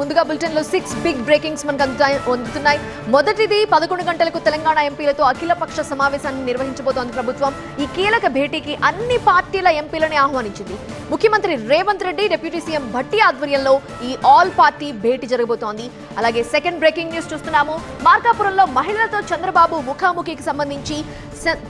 ముందుగా బులెటిన్ లో 6 big breakings మనకు అందుతున్నాయి. మొదటిది 11 గంటలకు తెలంగాణ ఎంపీలతో అఖిలపక్ష సమావేశాన్ని నిర్వహించబోతోంది ప్రభుత్వం. ఈ కీలక భేటీకి అన్ని పార్టీల ఎంపీలను ఆహ్వానించింది. ముఖ్యమంత్రి రేవంత్ రెడ్డి, డిప్యూటీ సీఎం భట్టి ఆధ్వర్యంలో ఈ ఆల్ పార్టీ భేటీ జరగబోతోంది. అలాగే సెకండ్ బ్రేకింగ్ న్యూస్ చూస్తున్నాము. మార్కాపురంలో మహిళలతో చంద్రబాబు ముఖాముఖికి సంబంధించి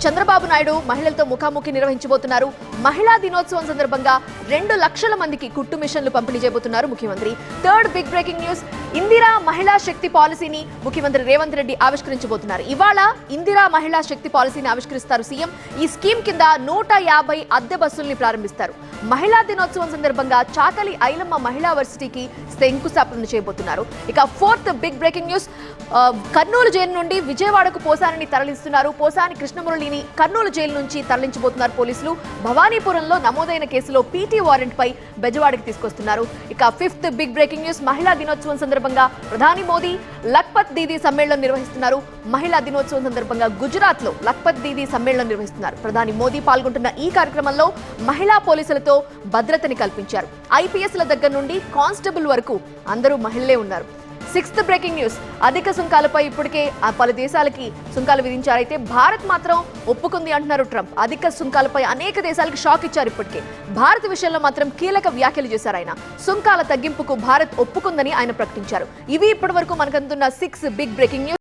చంద్రబాబు నాయుడు మహిళలతో ముఖాముఖి నిర్వహించబోతున్నారు. మహిళా దినోత్సవం సందర్భంగా 2 లక్షల మందికి కుట్టు మిషన్లు పంపిణీ చేయబోతున్నారు ముఖ్యమంత్రి. Third big breaking news, Indira Mahila Shakti పాలసీని ముఖ్యమంత్రి రేవంత్ రెడ్డి ఆవిష్కరించబోతున్నారు. ఇవాళ ఇందిరా మహిళా శక్తి పాలసీని ఆవిష్కరిస్తారు సీఎం. ఈ స్కీమ్ కింద 150 అద్దె బస్సుల్ని ప్రారంభిస్తారు. మహిళా దినోత్సవం సందర్భంగా చాకలి ఐలమ్మ మహిళా వర్సిటీకి శంకుస్థాపన చేయబోతున్నారు. ఇక fourth big breaking news, Kurnool jail నుండి విజయవాడకు పోసానిని తరలిస్తున్నారు. పోసాని కృష్ణమురళిని కర్నూలు జైలు నుంచి తరలించబోతున్నారు పోలీసులు. భవానీపురంలో నమోదైన కేసులో పీటీ వారెంట్ పై బెజవాడకి తీసుకొస్తున్నారు. ఇక ఫిఫ్త్ బిగ్ బ్రేకింగ్ న్యూస్, మహిళా దినోత్సవం సందర్భంగా ప్రధాని మోదీ లఖ్పత్ దీదీ సమ్మేళనం నిర్వహిస్తున్నారు. మహిళా దినోత్సవం సందర్భంగా గుజరాత్ లో లఖ్పత్ దీదీ సమ్మేళనం నిర్వహిస్తున్నారు. ప్రధాని మోదీ పాల్గొంటున్న ఈ కార్యక్రమంలో మహిళా పోలీసులతో భద్రతని కల్పించారు. ఐపీఎస్ల దగ్గర నుండి కానిస్టేబుల్ వరకు అందరూ మహిళలే ఉన్నారు. సిక్స్త్ బ్రేకింగ్ న్యూస్, అధిక సుంకాలపై ఇప్పటికే పలు దేశాలకి సుంకాలు విధించారు. అయితే భారత్ మాత్రం ఒప్పుకుంది అంటున్నారు ట్రంప్. అధిక సుంకాలపై అనేక దేశాలకు షాక్ ఇచ్చారు. ఇప్పటికే భారత్ విషయంలో మాత్రం కీలక వ్యాఖ్యలు చేశారు ఆయన. సుంకాల తగ్గింపుకు భారత్ ఒప్పుకుందని ఆయన ప్రకటించారు. ఇవి ఇప్పటి వరకు మనకు అందుతున్న 6 బిగ్ బ్రేకింగ్ న్యూస్.